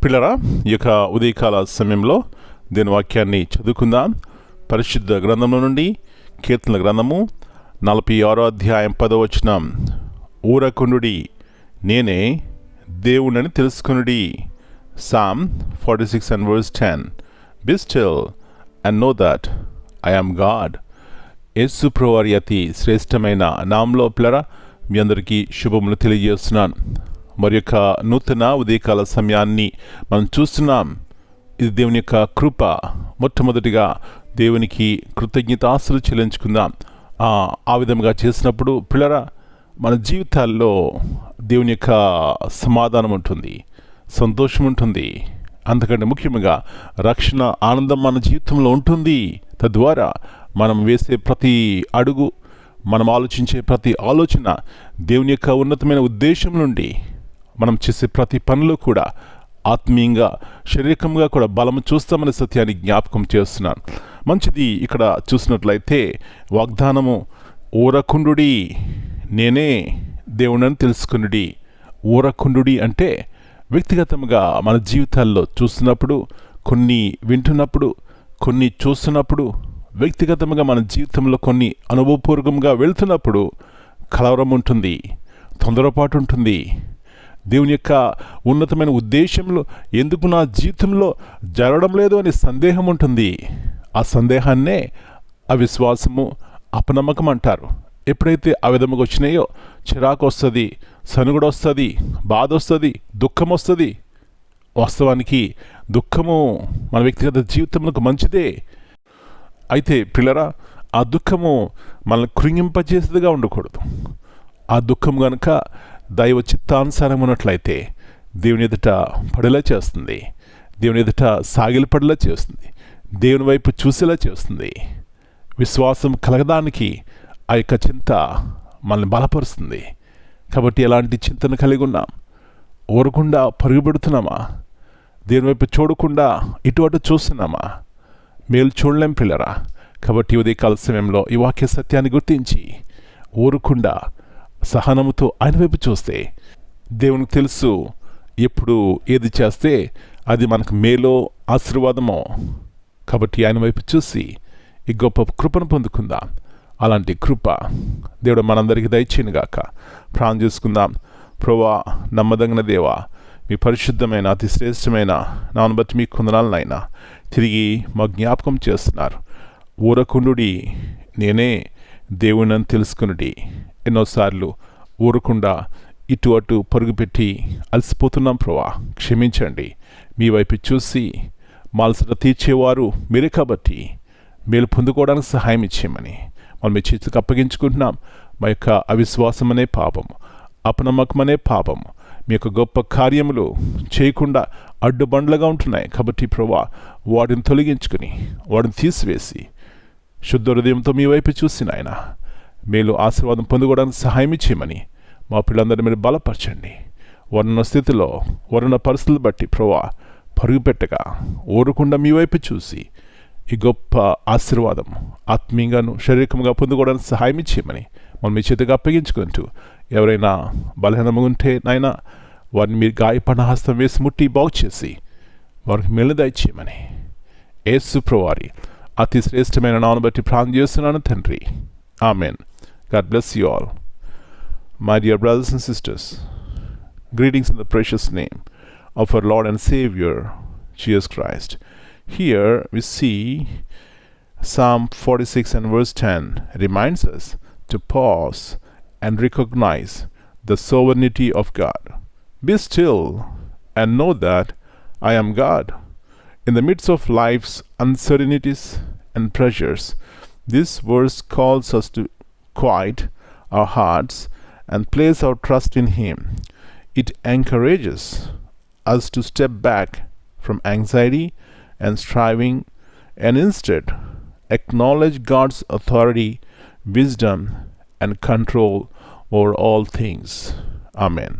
పిల్లరా, ఈ యొక్క ఉదయకాల సమయంలో దీని వాక్యాన్ని చదువుకుందాం. పరిశుద్ధ గ్రంథంలో నుండి కీర్తనల గ్రంథము 46వ అధ్యాయం 10వ వచనం. ఊరకుండుడి, నేనే దేవుడని తెలుసుకొనుడి. Psalm 46 and verse 10. Be still and know that I am God. యేసు ప్రభువారి అతి శ్రేష్టమైన నామంలో పిల్లరా మీ అందరికీ శుభములు తెలియజేస్తున్నాను. మరి యొక్క నూతన ఉదయకాల సమయాన్ని మనం చూస్తున్నాం. ఇది దేవుని యొక్క కృప. మొట్టమొదటిగా దేవునికి కృతజ్ఞతాస్తులు చెల్లించుకుందాం. ఆ విధంగా చేసినప్పుడు పిల్లరా మన జీవితాల్లో దేవుని యొక్క సమాధానం ఉంటుంది, సంతోషం ఉంటుంది. అంతకంటే ముఖ్యంగా రక్షణ ఆనందం మన జీవితంలో ఉంటుంది. తద్వారా మనం వేసే ప్రతి అడుగు, మనం ఆలోచించే ప్రతి ఆలోచన దేవుని యొక్క ఉన్నతమైన ఉద్దేశం నుండి మనం చేసే ప్రతి పనిలో కూడా ఆత్మీయంగా, శారీరకంగా కూడా బలము చూస్తామనే సత్యాన్ని జ్ఞాపకం చేస్తున్నాను. మంచిది. ఇక్కడ చూసినట్లయితే వాగ్దానము, ఊరకుండుడి, నేనే దేవుడని తెలుసుకునుడి. ఊరకుండుడి అంటే వ్యక్తిగతంగా మన జీవితాల్లో చూస్తున్నప్పుడు, కొన్ని వింటున్నప్పుడు, కొన్ని చూస్తున్నప్పుడు, వ్యక్తిగతంగా మన జీవితంలో కొన్ని అనుభవపూర్వకంగా వెళ్తున్నప్పుడు కలవరం ఉంటుంది, తొందరపాటు ఉంటుంది. దేవుని యొక్క ఉన్నతమైన ఉద్దేశంలో ఎందుకు నా జీవితంలో జరగడం లేదు అనే సందేహం ఉంటుంది. ఆ సందేహాన్నే అవిశ్వాసము, అపనమ్మకం అంటారు. ఎప్పుడైతే ఆ విధముగా వచ్చినాయో చిరాకు వస్తుంది, సనుగుడు వస్తుంది, బాధ వస్తుంది, దుఃఖం వస్తుంది. వాస్తవానికి దుఃఖము మన వ్యక్తిగత జీవితంలో మంచిదే. అయితే పిల్లరా, ఆ దుఃఖము మనల్ని కృంగింపజేసేదిగా ఉండకూడదు. ఆ దుఃఖం కనుక దైవ చిత్తానుసారం ఉన్నట్లయితే దేవుని ఎదుట పడేలా చేస్తుంది, దేవుని ఎదుట సాగిలి పడేలా చేస్తుంది, దేవుని వైపు చూసేలా చేస్తుంది. విశ్వాసం కలగడానికి ఆ యొక్క చింత మనల్ని బలపరుస్తుంది. కాబట్టి ఎలాంటి చింతను కలిగి ఉన్నాం? ఊరకుండా పరుగుపెడుతున్నామా? దేవుని వైపు చూడకుండా ఇటు అటు చూస్తున్నామా? మేలు చూడలేం పిల్లరా. కాబట్టి ఉదయకాల సమయంలో ఈ వాక్య సత్యాన్ని గుర్తించి ఊరకుండా సహనముతో ఆయన వైపు చూస్తే, దేవునికి తెలుసు ఎప్పుడు ఏది చేస్తే అది మనకు మేలో ఆశీర్వాదమో. కాబట్టి ఆయన వైపు చూసి ఈ గొప్ప కృపను పొందుకుందాం. అలాంటి కృప దేవుడు మనందరికీ దయచేయనుగాక. ప్రార్థన చేసుకుందాం. ప్రభువా, నమ్మదగిన దేవా, మీ పరిశుద్ధమైన అతి శ్రేష్టమైన నాను బట్టి మీ కొందనాలనైనా తిరిగి మా జ్ఞాపకం చేస్తున్నారు. ఊరకుండుడి, నేనే దేవుడిని తెలుసుకునుడి. ఎన్నోసార్లు ఊరకుండా ఇటు అటు పరుగుపెట్టి అలసిపోతున్నాం. ప్రభువా, క్షమించండి. మీ వైపు చూసి మాల్సట తీర్చేవారు మీరే కాబట్టి మేలు పొందుకోవడానికి సహాయం ఇచ్చేయమని మనం మీ చేతికి అప్పగించుకుంటున్నాం. మా యొక్క అవిశ్వాసం అనే పాపము, అపనమ్మకం అనే పాపము మీ యొక్క గొప్ప కార్యములు చేయకుండా అడ్డుబండ్లుగా ఉంటున్నాయి. కాబట్టి ప్రభువా, వాటిని తొలగించుకుని, వాటిని తీసివేసి శుద్ధ హృదయంతో మీ వైపు చూసి నాయన మేలు ఆశీర్వాదం పొందుకోవడానికి సహాయం ఇచ్చేయమని మా పిల్లలందరినీ మీరు బలపరచండి. వారున్న స్థితిలో, వారున్న పరిస్థితులు బట్టి ప్రభువా పరుగుపెట్టగా ఊరకుండా మీ వైపు చూసి ఈ గొప్ప ఆశీర్వాదం ఆత్మీయంగాను శారీరకంగా పొందుకోవడానికి సహాయం ఇచ్చేయమని మనం మీ చేతిగా అప్పగించుకుంటూ, ఎవరైనా బలహీనంగా ఉంటే నాయన వారిని మీరు గాయపడిన హస్తం వేసి ముట్టి బాగు చేసి వారికి మేలు దయచేయమని యేసు ప్రభువారి అతి శ్రేష్టమైన నామమును బట్టి ప్రార్థన చేస్తున్నాను తండ్రి. Amen. God bless you all. My dear brothers and sisters, greetings in the precious name of our Lord and Savior, Jesus Christ. Here we see Psalm 46 and verse 10 reminds us to pause and recognize the sovereignty of God. Be still and know that I am God. In the midst of life's uncertainties and pressures, this verse calls us to quiet our hearts and place our trust in Him. It encourages us to step back from anxiety and striving and instead acknowledge God's authority, wisdom, and control over all things. Amen.